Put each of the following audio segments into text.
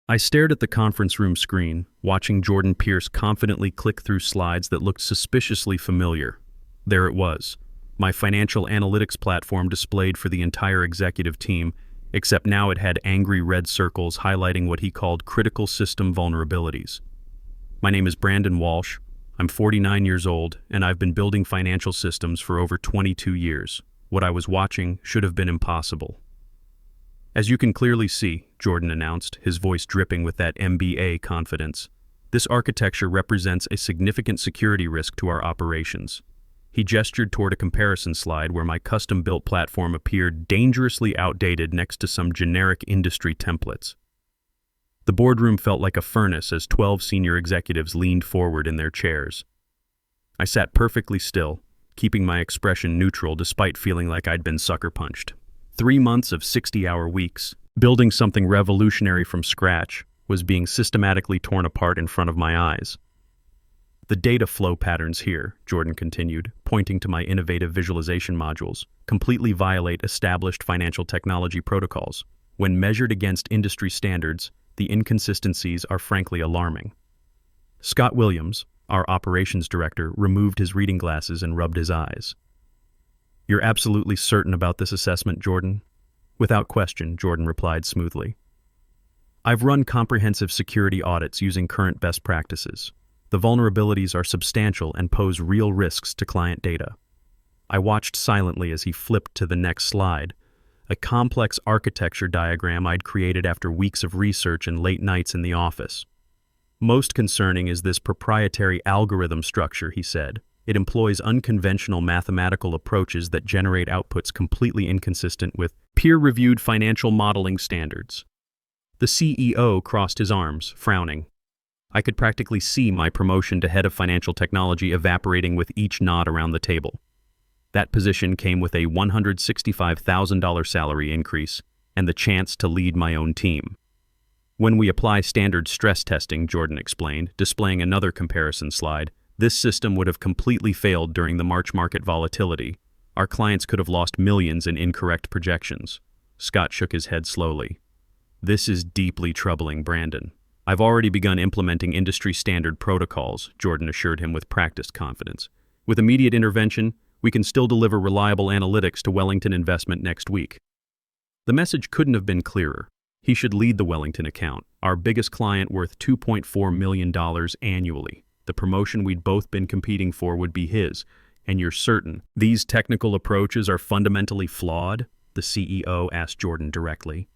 I stared at the conference room screen, watching Jordan Pierce confidently click through slides that looked suspiciously familiar. There it was, my financial analytics platform displayed for the entire executive team, except now it had angry red circles highlighting what he called critical system vulnerabilities. My name is Brandon Walsh. I'm 49 years old, and I've been building financial systems for over 22 years. What I was watching should have been impossible. As you can clearly see, Jordan announced, his voice dripping with that MBA confidence, this architecture represents a significant security risk to our operations. He gestured toward a comparison slide where my custom-built platform appeared dangerously outdated next to some generic industry templates. The boardroom felt like a furnace as 12 senior executives leaned forward in their chairs. I sat perfectly still, keeping my expression neutral despite feeling like I'd been sucker punched. 3 months of 60-hour weeks, building something revolutionary from scratch, was being systematically torn apart in front of my eyes. The data flow patterns here, Jordan continued, pointing to my innovative visualization modules, completely violate established financial technology protocols. When measured against industry standards, the inconsistencies are frankly alarming. Scott Williams, our operations director, removed his reading glasses and rubbed his eyes. You're absolutely certain about this assessment, Jordan? Without question, Jordan replied smoothly. I've run comprehensive security audits using current best practices. The vulnerabilities are substantial and pose real risks to client data. I watched silently as he flipped to the next slide, a complex architecture diagram I'd created after weeks of research and late nights in the office. Most concerning is this proprietary algorithm structure, he said. It employs unconventional mathematical approaches that generate outputs completely inconsistent with peer-reviewed financial modeling standards. The CEO crossed his arms, frowning. I could practically see my promotion to head of financial technology evaporating with each nod around the table. That position came with a $165,000 salary increase and the chance to lead my own team. When we apply standard stress testing, Jordan explained, displaying another comparison slide, this system would have completely failed during the March market volatility. Our clients could have lost millions in incorrect projections. Scott shook his head slowly. This is deeply troubling, Brandon. I've already begun implementing industry standard protocols, Jordan assured him with practiced confidence. With immediate intervention, we can still deliver reliable analytics to Wellington Investment next week. The message couldn't have been clearer. He should lead the Wellington account, our biggest client worth $2.4 million annually. The promotion we'd both been competing for would be his, and you're certain these technical approaches are fundamentally flawed? The CEO asked Jordan directly.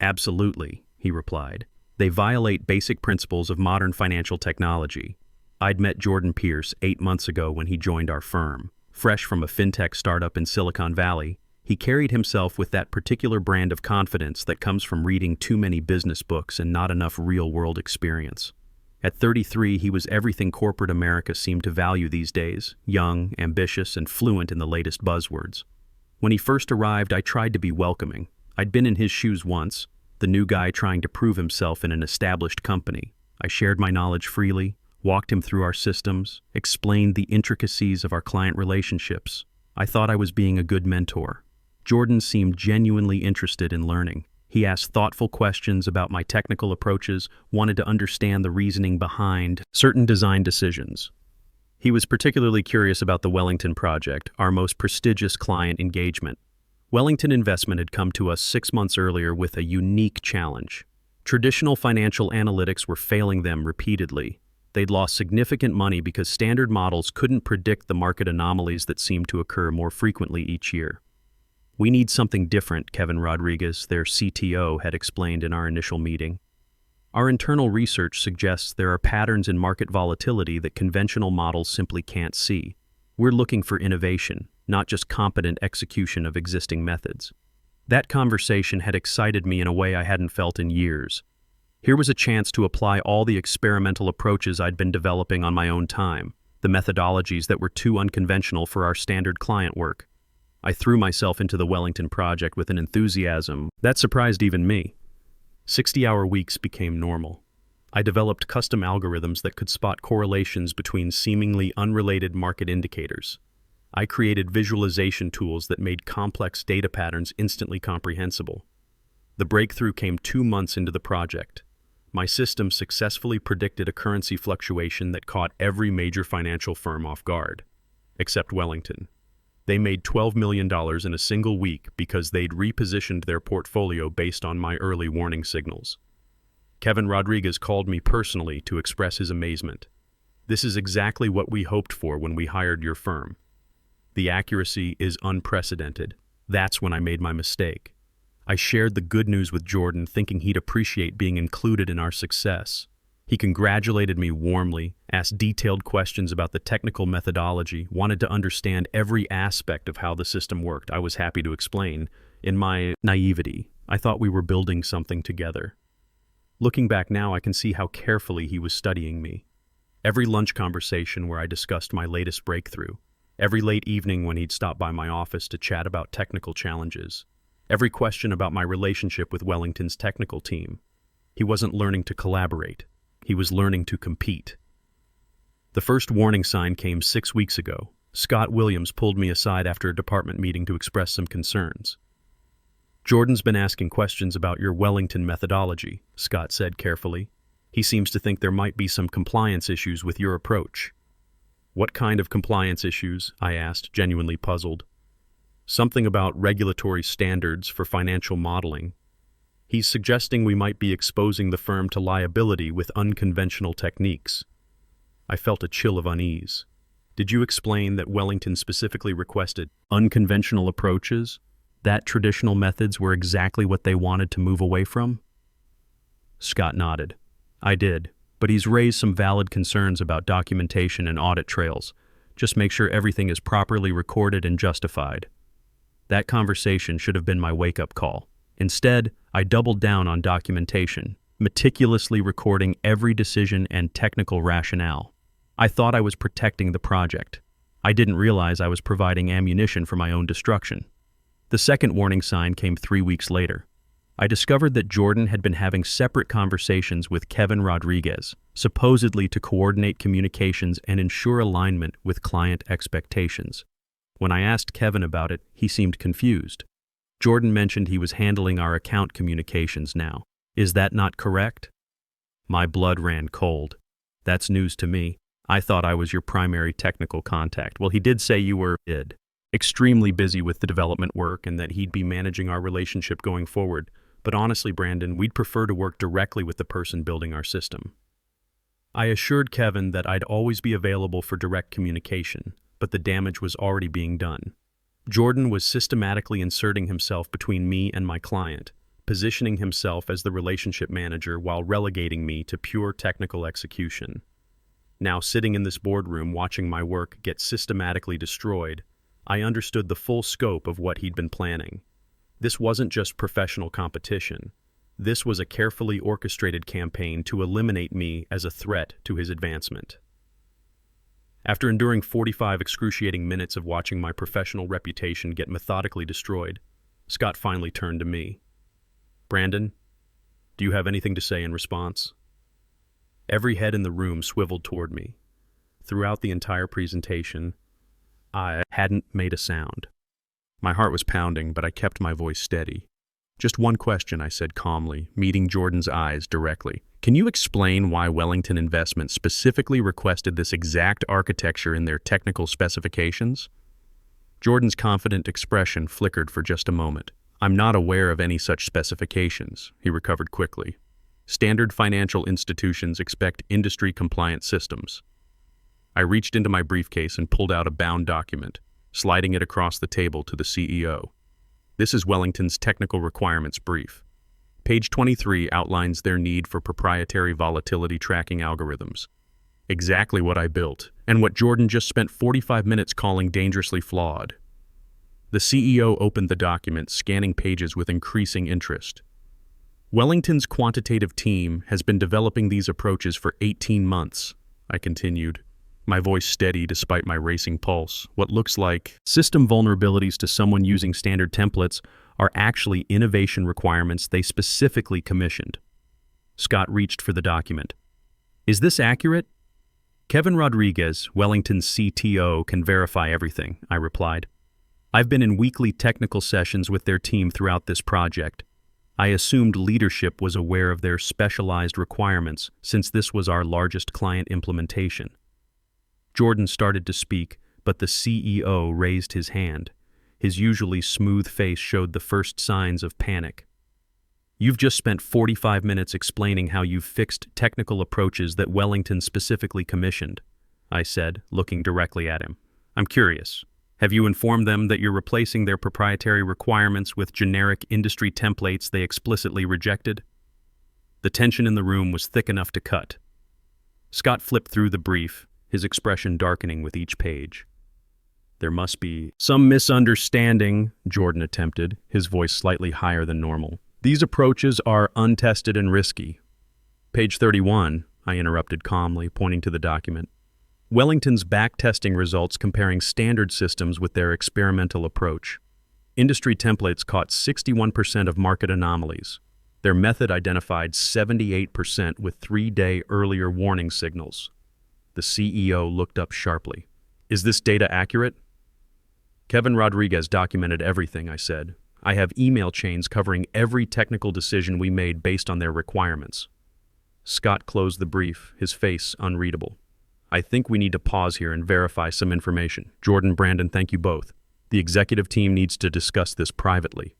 Absolutely, he replied. They violate basic principles of modern financial technology. I'd met Jordan Pierce 8 months ago when he joined our firm. Fresh from a fintech startup in Silicon Valley, he carried himself with that particular brand of confidence that comes from reading too many business books and not enough real-world experience. At 33, he was everything corporate America seemed to value these days, young, ambitious, and fluent in the latest buzzwords. When he first arrived, I tried to be welcoming. I'd been in his shoes once, the new guy trying to prove himself in an established company. I shared my knowledge freely, walked him through our systems, explained the intricacies of our client relationships. I thought I was being a good mentor. Jordan seemed genuinely interested in learning. He asked thoughtful questions about my technical approaches, wanted to understand the reasoning behind certain design decisions. He was particularly curious about the Wellington project, our most prestigious client engagement. Wellington Investment had come to us 6 months earlier with a unique challenge. Traditional financial analytics were failing them repeatedly. They'd lost significant money because standard models couldn't predict the market anomalies that seemed to occur more frequently each year. We need something different, Kevin Rodriguez, their CTO, had explained in our initial meeting. Our internal research suggests there are patterns in market volatility that conventional models simply can't see. We're looking for innovation, not just competent execution of existing methods. That conversation had excited me in a way I hadn't felt in years. Here was a chance to apply all the experimental approaches I'd been developing on my own time, the methodologies that were too unconventional for our standard client work. I threw myself into the Wellington project with an enthusiasm that surprised even me. 60-hour weeks became normal. I developed custom algorithms that could spot correlations between seemingly unrelated market indicators. I created visualization tools that made complex data patterns instantly comprehensible. The breakthrough came 2 months into the project. My system successfully predicted a currency fluctuation that caught every major financial firm off guard, except Wellington. They made $12 million in a single week because they'd repositioned their portfolio based on my early warning signals. Kevin Rodriguez called me personally to express his amazement. "This is exactly what we hoped for when we hired your firm. The accuracy is unprecedented." That's when I made my mistake. I shared the good news with Jordan, thinking he'd appreciate being included in our success. He congratulated me warmly, asked detailed questions about the technical methodology, wanted to understand every aspect of how the system worked. I was happy to explain. In my naivety, I thought we were building something together. Looking back now, I can see how carefully he was studying me. Every lunch conversation where I discussed my latest breakthrough, every late evening when he'd stop by my office to chat about technical challenges, every question about my relationship with Wellington's technical team. He wasn't learning to collaborate. He was learning to compete. The first warning sign came 6 weeks ago. Scott Williams pulled me aside after a department meeting to express some concerns. "Jordan's been asking questions about your Wellington methodology," Scott said carefully. "He seems to think there might be some compliance issues with your approach." "What kind of compliance issues?" I asked, genuinely puzzled. "Something about regulatory standards for financial modeling. He's suggesting we might be exposing the firm to liability with unconventional techniques." I felt a chill of unease. "Did you explain that Wellington specifically requested unconventional approaches? That traditional methods were exactly what they wanted to move away from?" Scott nodded. "I did, but he's raised some valid concerns about documentation and audit trails. Just make sure everything is properly recorded and justified." That conversation should have been my wake-up call. Instead, I doubled down on documentation, meticulously recording every decision and technical rationale. I thought I was protecting the project. I didn't realize I was providing ammunition for my own destruction. The second warning sign came 3 weeks later. I discovered that Jordan had been having separate conversations with Kevin Rodriguez, supposedly to coordinate communications and ensure alignment with client expectations. When I asked Kevin about it, he seemed confused. Jordan mentioned he was handling our account communications now. Is that not correct? My blood ran cold. That's news to me. I thought I was your primary technical contact. Well, he did say you were extremely busy with the development work and that he'd be managing our relationship going forward. But honestly, Brandon, we'd prefer to work directly with the person building our system. I assured Kevin that I'd always be available for direct communication, but the damage was already being done. Jordan was systematically inserting himself between me and my client, positioning himself as the relationship manager while relegating me to pure technical execution. Now, sitting in this boardroom watching my work get systematically destroyed, I understood the full scope of what he'd been planning. This wasn't just professional competition. This was a carefully orchestrated campaign to eliminate me as a threat to his advancement. After enduring 45 excruciating minutes of watching my professional reputation get methodically destroyed, Scott finally turned to me. "Brandon, do you have anything to say in response?" Every head in the room swiveled toward me. Throughout the entire presentation, I hadn't made a sound. My heart was pounding, but I kept my voice steady. "Just one question," I said calmly, meeting Jordan's eyes directly. "Can you explain why Wellington Investment specifically requested this exact architecture in their technical specifications?" Jordan's confident expression flickered for just a moment. "I'm not aware of any such specifications," he recovered quickly. "Standard financial institutions expect industry-compliant systems." I reached into my briefcase and pulled out a bound document, sliding it across the table to the CEO. "This is Wellington's technical requirements brief. Page 23 outlines their need for proprietary volatility tracking algorithms. Exactly what I built, and what Jordan just spent 45 minutes calling dangerously flawed." The CEO opened the document, scanning pages with increasing interest. "Wellington's quantitative team has been developing these approaches for 18 months, I continued, my voice steady despite my racing pulse. "What looks like system vulnerabilities to someone using standard templates are actually innovation requirements they specifically commissioned." Scott reached for the document. "Is this accurate?" "Kevin Rodriguez, Wellington's CTO, can verify everything," I replied. "I've been in weekly technical sessions with their team throughout this project. I assumed leadership was aware of their specialized requirements since this was our largest client implementation. Jordan started to speak, but the CEO raised his hand. His usually smooth face showed the first signs of panic. "You've just spent 45 minutes explaining how you've fixed technical approaches that Wellington specifically commissioned," I said, looking directly at him. "I'm curious. Have you informed them that you're replacing their proprietary requirements with generic industry templates they explicitly rejected?" The tension in the room was thick enough to cut. Scott flipped through the brief, his expression darkening with each page. "There must be some misunderstanding," Jordan attempted, his voice slightly higher than normal. "These approaches are untested and risky." "Page 31, I interrupted calmly, pointing to the document. "Wellington's back-testing results comparing standard systems with their experimental approach. Industry templates caught 61% of market anomalies. Their method identified 78% with 3-day earlier warning signals." The CEO looked up sharply. "Is this data accurate?" "Kevin Rodriguez documented everything," I said. "I have email chains covering every technical decision we made based on their requirements." Scott closed the brief, his face unreadable. "I think we need to pause here and verify some information. Jordan, Brandon, thank you both. The executive team needs to discuss this privately."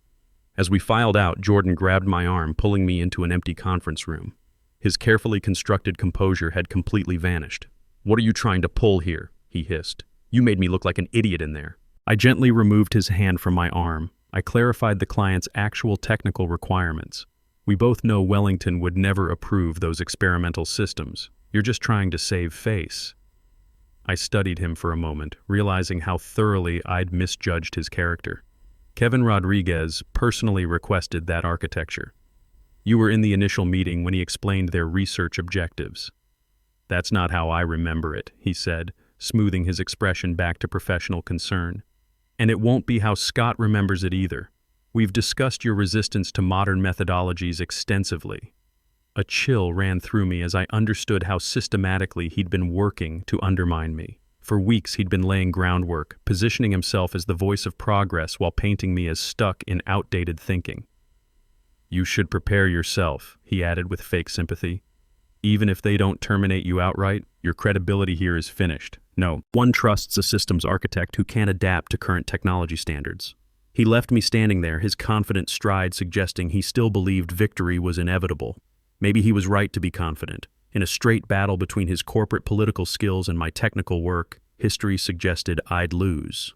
As we filed out, Jordan grabbed my arm, pulling me into an empty conference room. His carefully constructed composure had completely vanished. "What are you trying to pull here?" he hissed. "You made me look like an idiot in there." I gently removed his hand from my arm. I clarified the client's actual technical requirements. "We both know Wellington would never approve those experimental systems. You're just trying to save face." I studied him for a moment, realizing how thoroughly I'd misjudged his character. "Kevin Rodriguez personally requested that architecture. You were in the initial meeting when he explained their research objectives." "That's not how I remember it," he said, smoothing his expression back to professional concern. "And it won't be how Scott remembers it either. We've discussed your resistance to modern methodologies extensively." A chill ran through me as I understood how systematically he'd been working to undermine me. For weeks he'd been laying groundwork, positioning himself as the voice of progress while painting me as stuck in outdated thinking. "You should prepare yourself," he added with fake sympathy. "Even if they don't terminate you outright, your credibility here is finished. No one trusts a systems architect who can't adapt to current technology standards." He left me standing there, his confident stride suggesting he still believed victory was inevitable. Maybe he was right to be confident. In a straight battle between his corporate political skills and my technical work, history suggested I'd lose.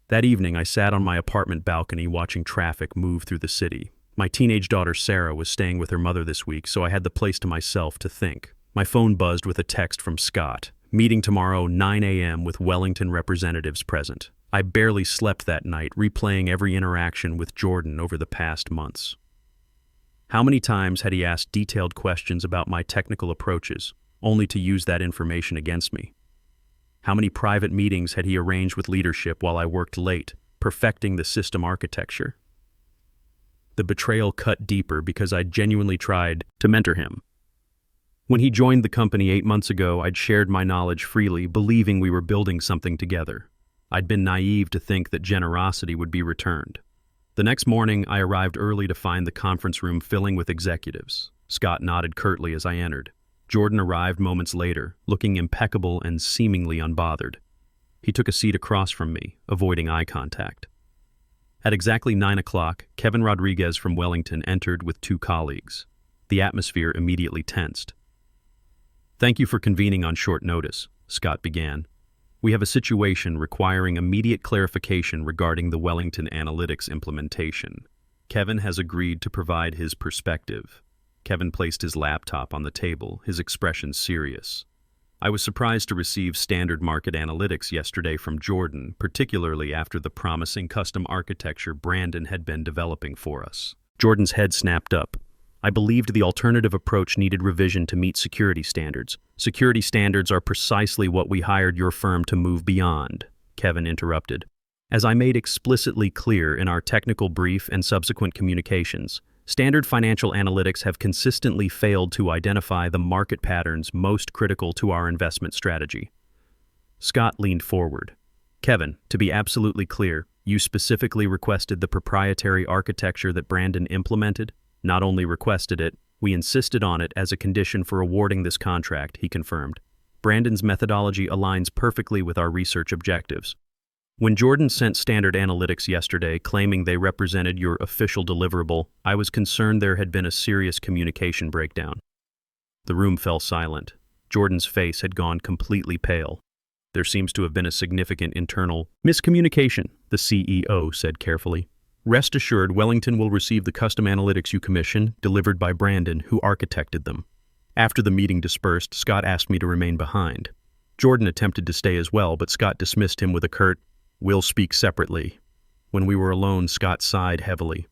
That evening, I sat on my apartment balcony watching traffic move through the city. My teenage daughter Sarah was staying with her mother this week, so I had the place to myself to think. My phone buzzed with a text from Scott. "Meeting tomorrow, 9 a.m. with Wellington representatives present." I barely slept that night, replaying every interaction with Jordan over the past months. How many times had he asked detailed questions about my technical approaches, only to use that information against me? How many private meetings had he arranged with leadership while I worked late, perfecting the system architecture? The betrayal cut deeper because I'd genuinely tried to mentor him. When he joined the company 8 months ago, I'd shared my knowledge freely, believing we were building something together. I'd been naive to think that generosity would be returned. The next morning, I arrived early to find the conference room filling with executives. Scott nodded curtly as I entered. Jordan arrived moments later, looking impeccable and seemingly unbothered. He took a seat across from me, avoiding eye contact. At exactly 9 o'clock, Kevin Rodriguez from Wellington entered with 2 colleagues. The atmosphere immediately tensed. "Thank you for convening on short notice," Scott began. "We have a situation requiring immediate clarification regarding the Wellington Analytics implementation. Kevin has agreed to provide his perspective." Kevin placed his laptop on the table, his expression serious. "I was surprised to receive standard market analytics yesterday from Jordan, particularly after the promising custom architecture Brandon had been developing for us." Jordan's head snapped up. "I believed the alternative approach needed revision to meet security standards. Security standards are precisely what we hired your firm to move beyond," Kevin interrupted. "As I made explicitly clear in our technical brief and subsequent communications, standard financial analytics have consistently failed to identify the market patterns most critical to our investment strategy." Scott leaned forward. "Kevin, to be absolutely clear, You specifically requested the proprietary architecture that Brandon implemented? Not only requested it, we insisted on it as a condition for awarding this contract, he confirmed. Brandon's methodology aligns perfectly with our research objectives. When Jordan sent Standard Analytics yesterday claiming they represented your official deliverable, I was concerned there had been a serious communication breakdown. The room fell silent. Jordan's face had gone completely pale. There seems to have been a significant internal miscommunication, the CEO said carefully. Rest assured, Wellington will receive the custom analytics you commissioned, delivered by Brandon, who architected them. After the meeting dispersed, Scott asked me to remain behind. Jordan attempted to stay as well, but Scott dismissed him with a curt, "We'll speak separately." When we were alone, Scott sighed heavily.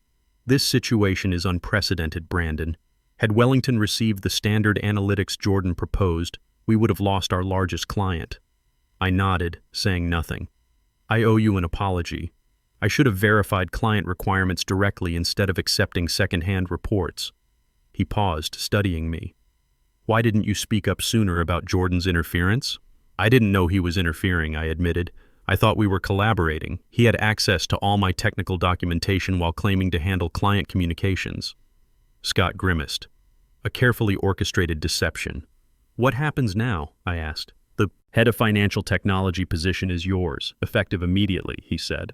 This situation is unprecedented, Brandon. Had Wellington received the standard analytics Jordan proposed, we would have lost our largest client. I nodded, saying nothing. I owe you an apology. I should have verified client requirements directly instead of accepting second-hand reports. He paused, studying me. Why didn't you speak up sooner about Jordan's interference? I didn't know he was interfering, I admitted. I thought we were collaborating. He had access to all my technical documentation while claiming to handle client communications. Scott grimaced. A carefully orchestrated deception. What happens now? I asked. The head of financial technology position is yours, effective immediately, he said.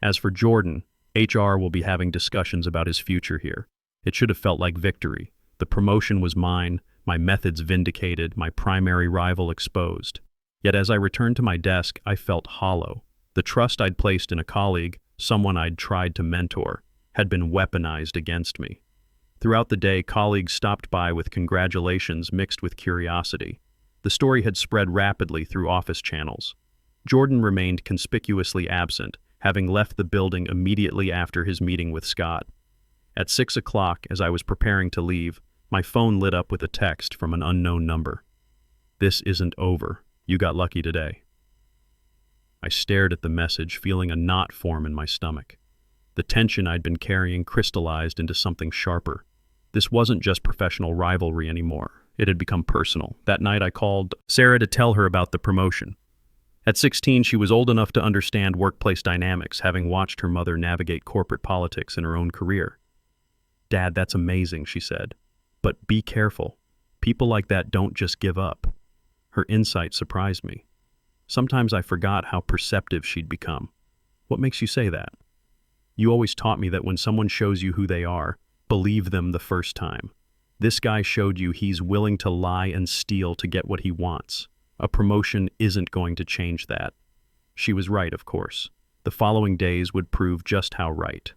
As for Jordan, HR will be having discussions about his future here. It should have felt like victory. The promotion was mine, my methods vindicated, my primary rival exposed. Yet as I returned to my desk, I felt hollow. The trust I'd placed in a colleague, someone I'd tried to mentor, had been weaponized against me. Throughout the day, colleagues stopped by with congratulations mixed with curiosity. The story had spread rapidly through office channels. Jordan remained conspicuously absent, having left the building immediately after his meeting with Scott. At 6 o'clock, as I was preparing to leave, my phone lit up with a text from an unknown number. "This isn't over. You got lucky today." I stared at the message, feeling a knot form in my stomach. The tension I'd been carrying crystallized into something sharper. This wasn't just professional rivalry anymore. It had become personal. That night I called Sarah to tell her about the promotion. At 16, she was old enough to understand workplace dynamics, having watched her mother navigate corporate politics in her own career. "Dad, that's amazing," she said. "But be careful. People like that don't just give up." Her insight surprised me. Sometimes I forgot how perceptive she'd become. "What makes you say that?" "You always taught me that when someone shows you who they are, believe them the first time. This guy showed you he's willing to lie and steal to get what he wants. A promotion isn't going to change that." She was right, of course. The following days would prove just how right.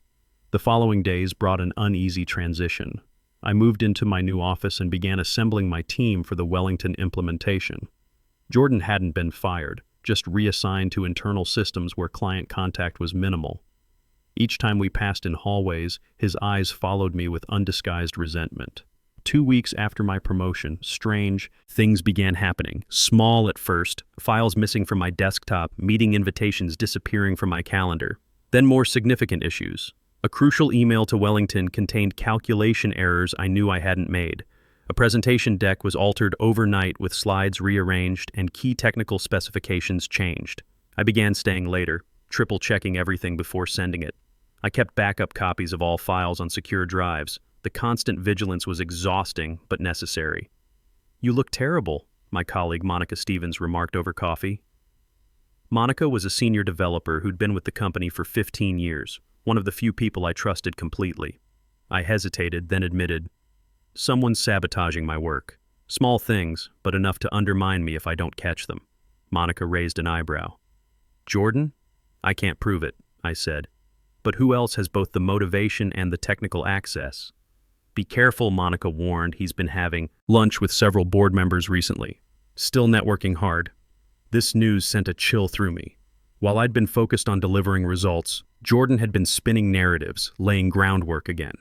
The following days brought an uneasy transition. I moved into my new office and began assembling my team for the Wellington implementation. Jordan hadn't been fired, just reassigned to internal systems where client contact was minimal. Each time we passed in hallways, his eyes followed me with undisguised resentment. 2 weeks after my promotion, strange things began happening. Small at first, files missing from my desktop, meeting invitations disappearing from my calendar. Then more significant issues. A crucial email to Wellington contained calculation errors I knew I hadn't made. A presentation deck was altered overnight with slides rearranged and key technical specifications changed. I began staying later, triple-checking everything before sending it. I kept backup copies of all files on secure drives. The constant vigilance was exhausting, but necessary. "You look terrible," my colleague Monica Stevens remarked over coffee. Monica was a senior developer who'd been with the company for 15 years, one of the few people I trusted completely. I hesitated, then admitted, "Someone's sabotaging my work. Small things, but enough to undermine me if I don't catch them." Monica raised an eyebrow. "Jordan? I can't prove it," I said. "But who else has both the motivation and the technical access?" "Be careful," Monica warned. "He's been having lunch with several board members recently. Still networking hard." This news sent a chill through me. While I'd been focused on delivering results, Jordan had been spinning narratives, laying groundwork again.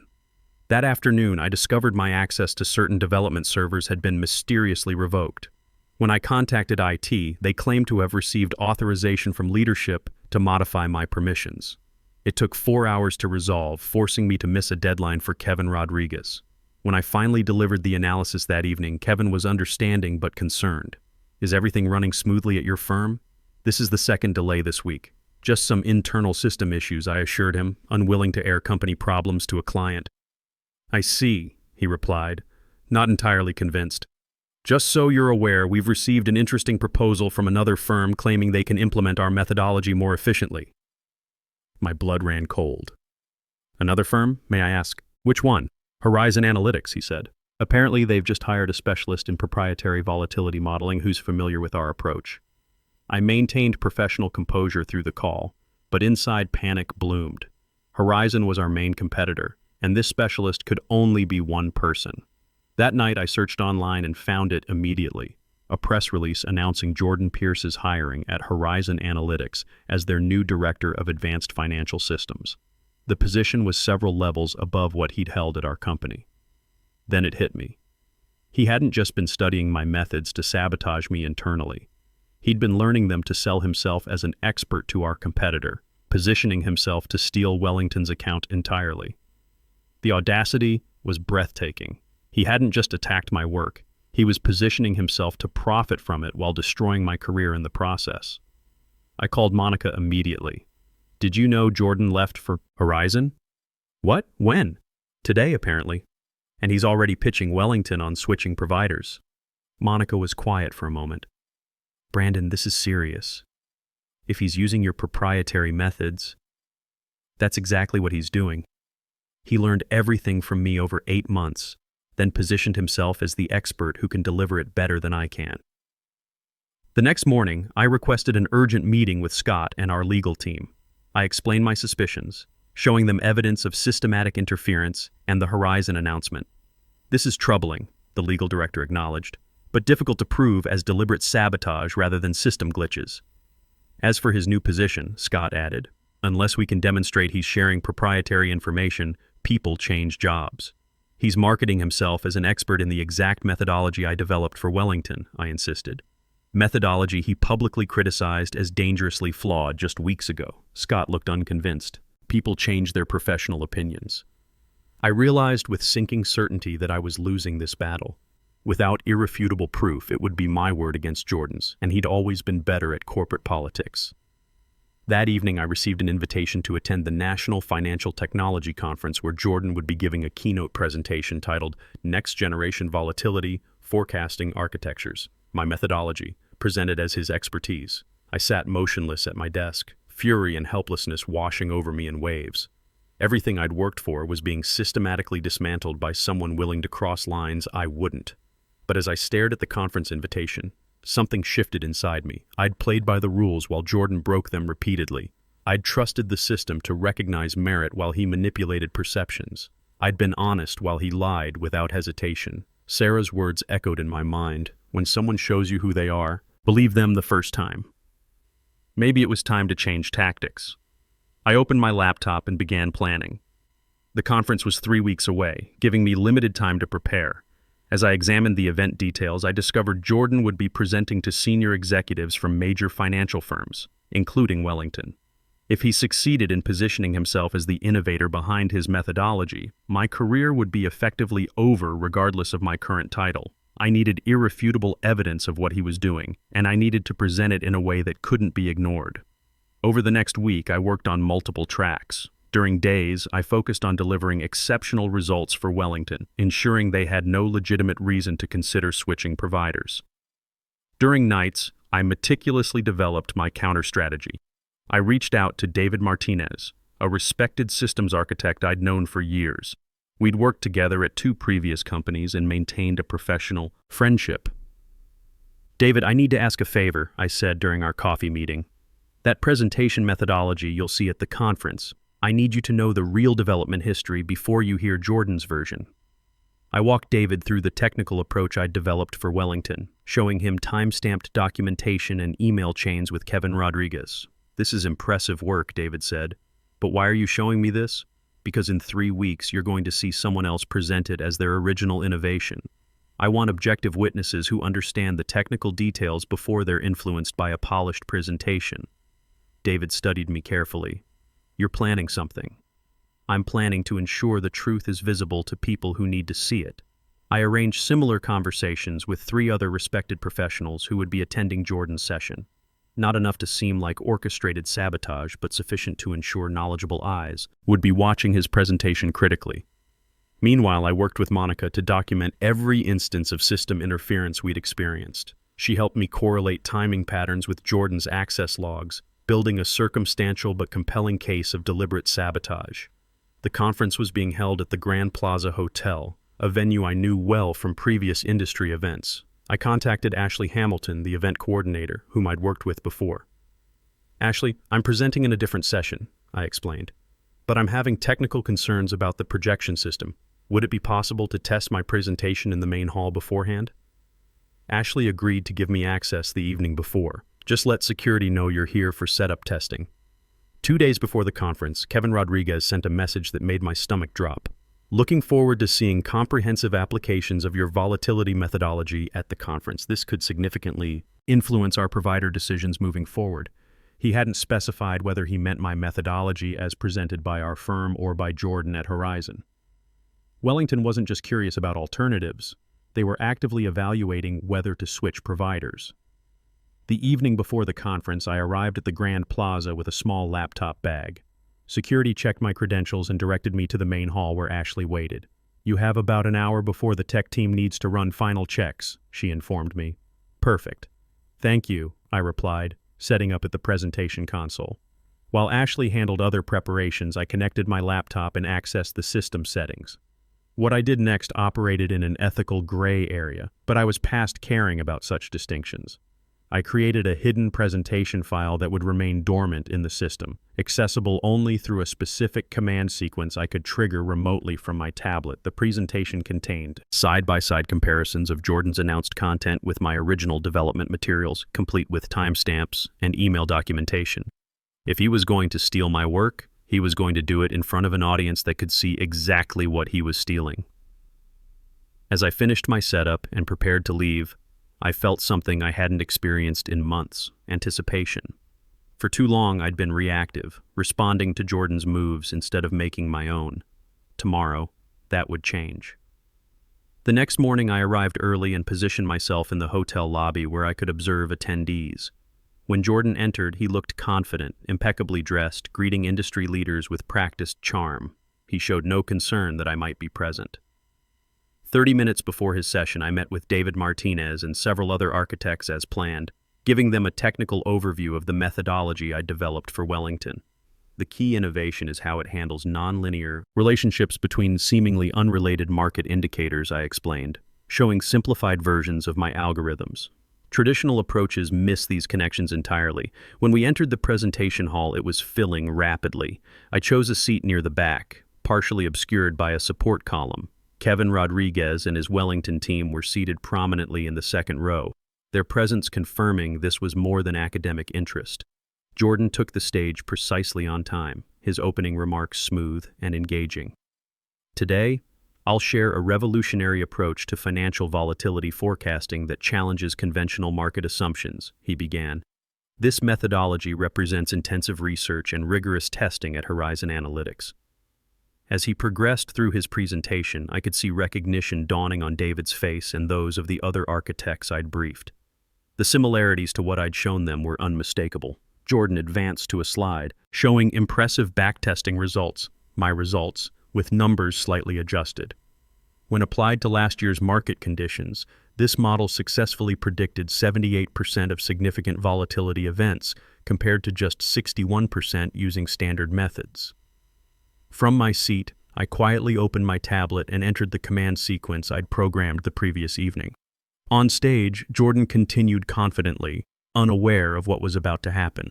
That afternoon, I discovered my access to certain development servers had been mysteriously revoked. When I contacted IT, they claimed to have received authorization from leadership to modify my permissions. It took 4 hours to resolve, forcing me to miss a deadline for Kevin Rodriguez. When I finally delivered the analysis that evening, Kevin was understanding but concerned. "Is everything running smoothly at your firm? This is the second delay this week. Just some internal system issues, I assured him, unwilling to air company problems to a client. I see, he replied, not entirely convinced. Just so you're aware, we've received an interesting proposal from another firm claiming they can implement our methodology more efficiently. My blood ran cold. Another firm, may I ask? Which one? Horizon Analytics, he said. Apparently, they've just hired a specialist in proprietary volatility modeling who's familiar with our approach. I maintained professional composure through the call, but inside panic bloomed. Horizon was our main competitor, and this specialist could only be one person. That night, I searched online and found it immediately. A press release announcing Jordan Pierce's hiring at Horizon Analytics as their new Director of Advanced Financial Systems. The position was several levels above what he'd held at our company. Then it hit me. He hadn't just been studying my methods to sabotage me internally. He'd been learning them to sell himself as an expert to our competitor, positioning himself to steal Wellington's account entirely. The audacity was breathtaking. He hadn't just attacked my work. He was positioning himself to profit from it while destroying my career in the process. I called Monica immediately. Did you know Jordan left for Horizon? What? When? Today, apparently. And he's already pitching Wellington on switching providers. Monica was quiet for a moment. Brandon, this is serious. If he's using your proprietary methods, that's exactly what he's doing. He learned everything from me over 8 months, then positioned himself as the expert who can deliver it better than I can. The next morning, I requested an urgent meeting with Scott and our legal team. I explained my suspicions, showing them evidence of systematic interference and the Horizon announcement. This is troubling, the legal director acknowledged, but difficult to prove as deliberate sabotage rather than system glitches. As for his new position, Scott added, unless we can demonstrate he's sharing proprietary information, people change jobs. He's marketing himself as an expert in the exact methodology I developed for Wellington, I insisted. Methodology he publicly criticized as dangerously flawed just weeks ago. Scott looked unconvinced. People change their professional opinions. I realized with sinking certainty that I was losing this battle. Without irrefutable proof, it would be my word against Jordan's, and he'd always been better at corporate politics. That evening, I received an invitation to attend the National Financial Technology Conference where Jordan would be giving a keynote presentation titled Next Generation Volatility, Forecasting Architectures, My Methodology, presented as his expertise. I sat motionless at my desk, fury and helplessness washing over me in waves. Everything I'd worked for was being systematically dismantled by someone willing to cross lines I wouldn't. But as I stared at the conference invitation, something shifted inside me. I'd played by the rules while Jordan broke them repeatedly. I'd trusted the system to recognize merit while he manipulated perceptions. I'd been honest while he lied without hesitation. Sarah's words echoed in my mind. When someone shows you who they are, believe them the first time. Maybe it was time to change tactics. I opened my laptop and began planning. The conference was 3 weeks away, giving me limited time to prepare. As I examined the event details, I discovered Jordan would be presenting to senior executives from major financial firms, including Wellington. If he succeeded in positioning himself as the innovator behind his methodology, my career would be effectively over regardless of my current title. I needed irrefutable evidence of what he was doing, and I needed to present it in a way that couldn't be ignored. Over the next week, I worked on multiple tracks. During days, I focused on delivering exceptional results for Wellington, ensuring they had no legitimate reason to consider switching providers. During nights, I meticulously developed my counter-strategy. I reached out to David Martinez, a respected systems architect I'd known for years. We'd worked together at 2 previous companies and maintained a professional friendship. David, I need to ask a favor, I said during our coffee meeting. That presentation methodology you'll see at the conference, I need you to know the real development history before you hear Jordan's version. I walked David through the technical approach I'd developed for Wellington, showing him time-stamped documentation and email chains with Kevin Rodriguez. This is impressive work, David said. But why are you showing me this? Because in 3 weeks you're going to see someone else present it as their original innovation. I want objective witnesses who understand the technical details before they're influenced by a polished presentation. David studied me carefully. You're planning something. I'm planning to ensure the truth is visible to people who need to see it. I arranged similar conversations with 3 other respected professionals who would be attending Jordan's session. not enough to seem like orchestrated sabotage, but sufficient to ensure knowledgeable eyes would be watching his presentation critically. Meanwhile, I worked with Monica to document every instance of system interference we'd experienced. She helped me correlate timing patterns with Jordan's access logs, building a circumstantial but compelling case of deliberate sabotage. The conference was being held at the Grand Plaza Hotel, a venue I knew well from previous industry events. I contacted Ashley Hamilton, the event coordinator, whom I'd worked with before. "Ashley, I'm presenting in a different session," I explained, "but I'm having technical concerns about the projection system. Would it be possible to test my presentation in the main hall beforehand?" Ashley agreed to give me access the evening before. "Just let security know you're here for setup testing." 2 days before the conference, Kevin Rodriguez sent a message that made my stomach drop. "Looking forward to seeing comprehensive applications of your volatility methodology at the conference. This could significantly influence our provider decisions moving forward." He hadn't specified whether he meant my methodology as presented by our firm or by Jordan at Horizon. Wellington wasn't just curious about alternatives. They were actively evaluating whether to switch providers. The evening before the conference, I arrived at the Grand Plaza with a small laptop bag. Security checked my credentials and directed me to the main hall where Ashley waited. "You have about an hour before the tech team needs to run final checks," she informed me. "Perfect. Thank you," I replied, setting up at the presentation console. While Ashley handled other preparations, I connected my laptop and accessed the system settings. What I did next operated in an ethical gray area, but I was past caring about such distinctions. I created a hidden presentation file that would remain dormant in the system, accessible only through a specific command sequence I could trigger remotely from my tablet. The presentation contained side-by-side comparisons of Jordan's announced content with my original development materials, complete with timestamps and email documentation. If he was going to steal my work, he was going to do it in front of an audience that could see exactly what he was stealing. As I finished my setup and prepared to leave, I felt something I hadn't experienced in months: anticipation. For too long, I'd been reactive, responding to Jordan's moves instead of making my own. Tomorrow, that would change. The next morning, I arrived early and positioned myself in the hotel lobby where I could observe attendees. When Jordan entered, he looked confident, impeccably dressed, greeting industry leaders with practiced charm. He showed no concern that I might be present. 30 minutes before his session, I met with David Martinez and several other architects as planned, giving them a technical overview of the methodology I developed for Wellington. The key innovation is how it handles nonlinear relationships between seemingly unrelated market indicators, I explained, showing simplified versions of my algorithms. Traditional approaches miss these connections entirely. When we entered the presentation hall, it was filling rapidly. I chose a seat near the back, partially obscured by a support column. Kevin Rodriguez and his Wellington team were seated prominently in the second row, their presence confirming this was more than academic interest. Jordan took the stage precisely on time, his opening remarks smooth and engaging. "Today, I'll share a revolutionary approach to financial volatility forecasting that challenges conventional market assumptions," he began. "This methodology represents intensive research and rigorous testing at Horizon Analytics." As he progressed through his presentation, I could see recognition dawning on David's face and those of the other architects I'd briefed. The similarities to what I'd shown them were unmistakable. Jordan advanced to a slide, showing impressive backtesting results, my results, with numbers slightly adjusted. When applied to last year's market conditions, this model successfully predicted 78% of significant volatility events, compared to just 61% using standard methods. From my seat, I quietly opened my tablet and entered the command sequence I'd programmed the previous evening. On stage, Jordan continued confidently, unaware of what was about to happen.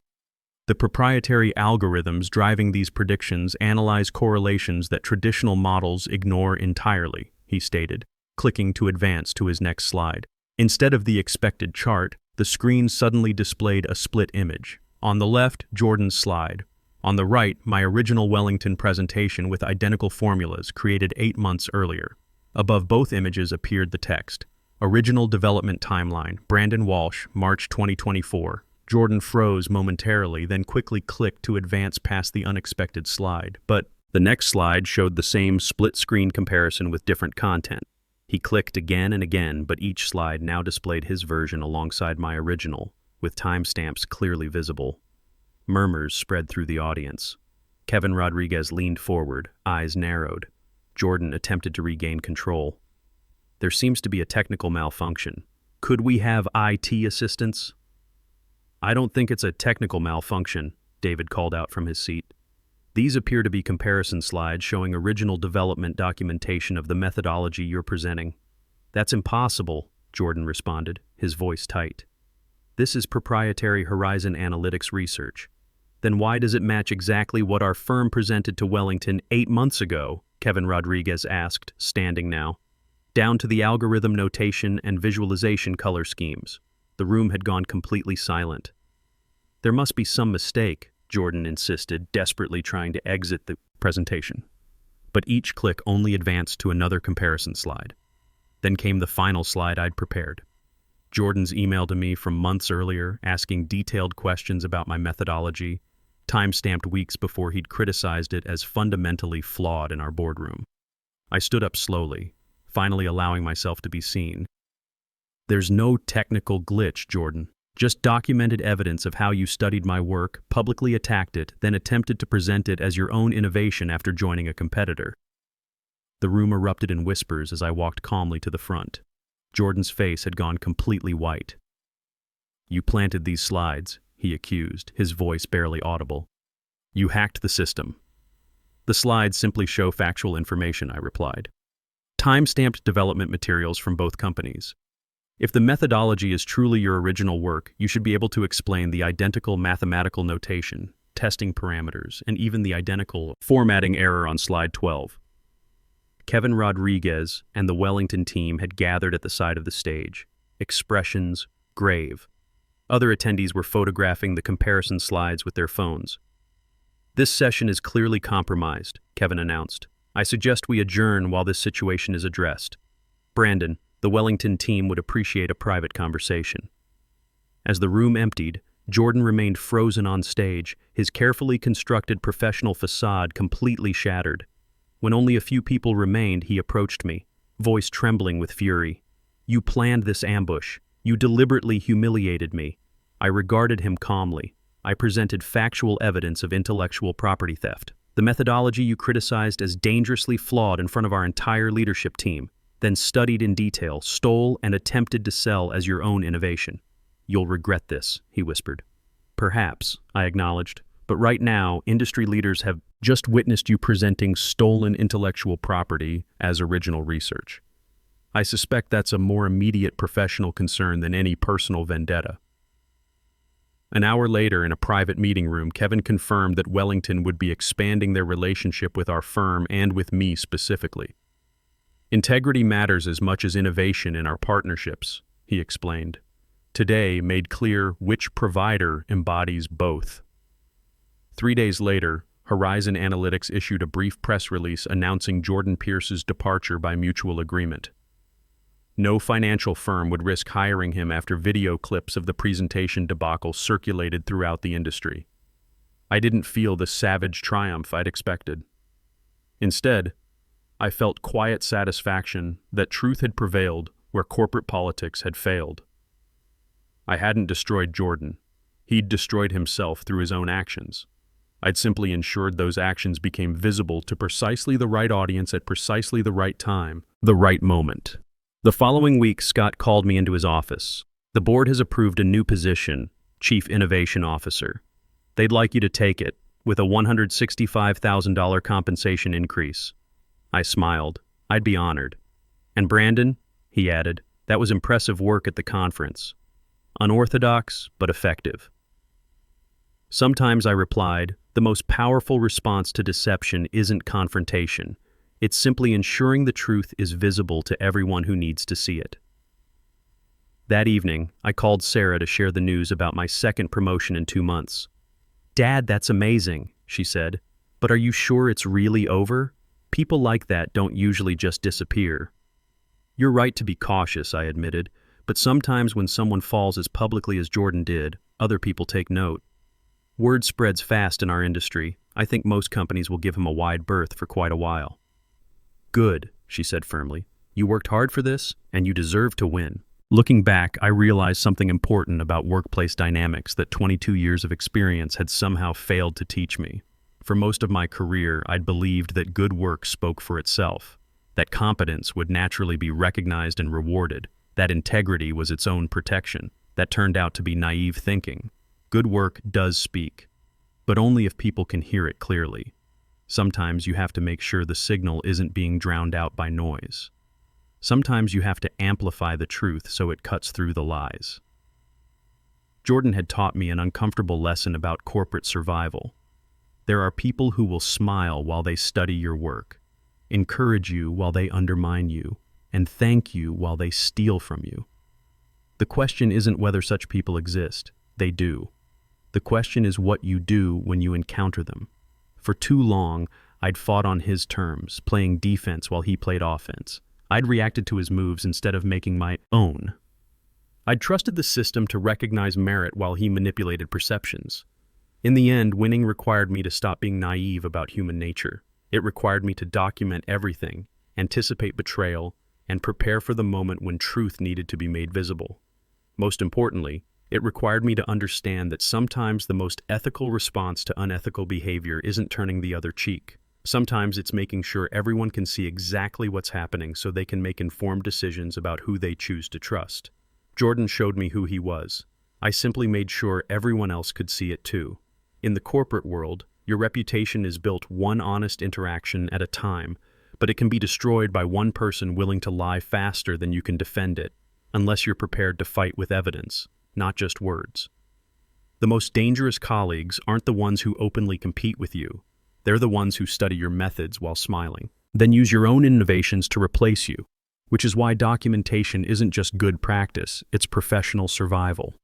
"The proprietary algorithms driving these predictions analyze correlations that traditional models ignore entirely," he stated, clicking to advance to his next slide. Instead of the expected chart, the screen suddenly displayed a split image. On the left, Jordan's slide. On the right, my original Wellington presentation with identical formulas created 8 months earlier. Above both images appeared the text: "Original development timeline, Brandon Walsh, March 2024. Jordan froze momentarily, then quickly clicked to advance past the unexpected slide. But the next slide showed the same split-screen comparison with different content. He clicked again and again, but each slide now displayed his version alongside my original. with timestamps clearly visible. Murmurs spread through the audience. Kevin Rodriguez leaned forward, eyes narrowed. Jordan attempted to regain control. There seems to be a technical malfunction. Could we have IT assistance? I don't think it's a technical malfunction, David called out from his seat. These appear to be comparison slides showing original development documentation of the methodology you're presenting. That's impossible, Jordan responded, his voice tight. This is proprietary Horizon Analytics research. Then why does it match exactly what our firm presented to Wellington 8 months ago? Kevin Rodriguez asked, standing now. Down to the algorithm notation and visualization color schemes. The room had gone completely silent. There must be some mistake, Jordan insisted, desperately trying to exit the presentation. But each click only advanced to another comparison slide. Then came the final slide I'd prepared. Jordan's email to me from months earlier, asking detailed questions about my methodology, time-stamped weeks before he'd criticized it as fundamentally flawed in our boardroom. I stood up slowly, finally allowing myself to be seen. There's no technical glitch, Jordan. Just documented evidence of how you studied my work, publicly attacked it, then attempted to present it as your own innovation after joining a competitor. The room erupted in whispers as I walked calmly to the front. Jordan's face had gone completely white. You planted these slides, he accused, his voice barely audible. You hacked the system. The slides simply show factual information, I replied. Time-stamped development materials from both companies. If the methodology is truly your original work, you should be able to explain the identical mathematical notation, testing parameters, and even the identical formatting error on slide 12. Kevin Rodriguez and the Wellington team had gathered at the side of the stage, expressions grave. Other attendees were photographing the comparison slides with their phones. This session is clearly compromised, Kevin announced. I suggest we adjourn while this situation is addressed. Brandon, the Wellington team would appreciate a private conversation. As the room emptied, Jordan remained frozen on stage, his carefully constructed professional facade completely shattered. When only a few people remained, he approached me, voice trembling with fury. You planned this ambush. You deliberately humiliated me. I regarded him calmly. I presented factual evidence of intellectual property theft. The methodology you criticized as dangerously flawed in front of our entire leadership team, then studied in detail, stole, and attempted to sell as your own innovation. You'll regret this, he whispered. Perhaps, I acknowledged, but right now, industry leaders have just witnessed you presenting stolen intellectual property as original research. I suspect that's a more immediate professional concern than any personal vendetta. An hour later, in a private meeting room, Kevin confirmed that Wellington would be expanding their relationship with our firm and with me specifically. Integrity matters as much as innovation in our partnerships, he explained. Today made clear which provider embodies both. 3 days later, Horizon Analytics issued a brief press release announcing Jordan Pierce's departure by mutual agreement. No financial firm would risk hiring him after video clips of the presentation debacle circulated throughout the industry. I didn't feel the savage triumph I'd expected. Instead, I felt quiet satisfaction that truth had prevailed where corporate politics had failed. I hadn't destroyed Jordan. He'd destroyed himself through his own actions. I'd simply ensured those actions became visible to precisely the right audience at precisely the right time, the right moment. The following week, Scott called me into his office. The board has approved a new position, Chief Innovation Officer. They'd like you to take it, with a $165,000 compensation increase. I smiled. I'd be honored. And Brandon, he added, that was impressive work at the conference. Unorthodox, but effective. Sometimes I replied, the most powerful response to deception isn't confrontation. It's simply ensuring the truth is visible to everyone who needs to see it. That evening, I called Sarah to share the news about my second promotion in 2 months. Dad, that's amazing, she said. But are you sure it's really over? People like that don't usually just disappear. You're right to be cautious, I admitted, but sometimes when someone falls as publicly as Jordan did, other people take note. Word spreads fast in our industry. I think most companies will give him a wide berth for quite a while. Good, she said firmly. You worked hard for this, and you deserve to win. Looking back, I realized something important about workplace dynamics that 22 years of experience had somehow failed to teach me. For most of my career, I'd believed that good work spoke for itself, that competence would naturally be recognized and rewarded, that integrity was its own protection. That turned out to be naive thinking. Good work does speak, but only if people can hear it clearly. Sometimes you have to make sure the signal isn't being drowned out by noise. Sometimes you have to amplify the truth so it cuts through the lies. Jordan had taught me an uncomfortable lesson about corporate survival. There are people who will smile while they study your work, encourage you while they undermine you, and thank you while they steal from you. The question isn't whether such people exist. They do. The question is what you do when you encounter them. For too long, I'd fought on his terms, playing defense while he played offense. I'd reacted to his moves instead of making my own. I'd trusted the system to recognize merit while he manipulated perceptions. In the end, winning required me to stop being naive about human nature. It required me to document everything, anticipate betrayal, and prepare for the moment when truth needed to be made visible. Most importantly, it required me to understand that sometimes the most ethical response to unethical behavior isn't turning the other cheek. Sometimes it's making sure everyone can see exactly what's happening so they can make informed decisions about who they choose to trust. Jordan showed me who he was. I simply made sure everyone else could see it too. In the corporate world, your reputation is built one honest interaction at a time, but it can be destroyed by one person willing to lie faster than you can defend it, unless you're prepared to fight with evidence, not just words. The most dangerous colleagues aren't the ones who openly compete with you. They're the ones who study your methods while smiling, then use your own innovations to replace you, which is why documentation isn't just good practice, it's professional survival.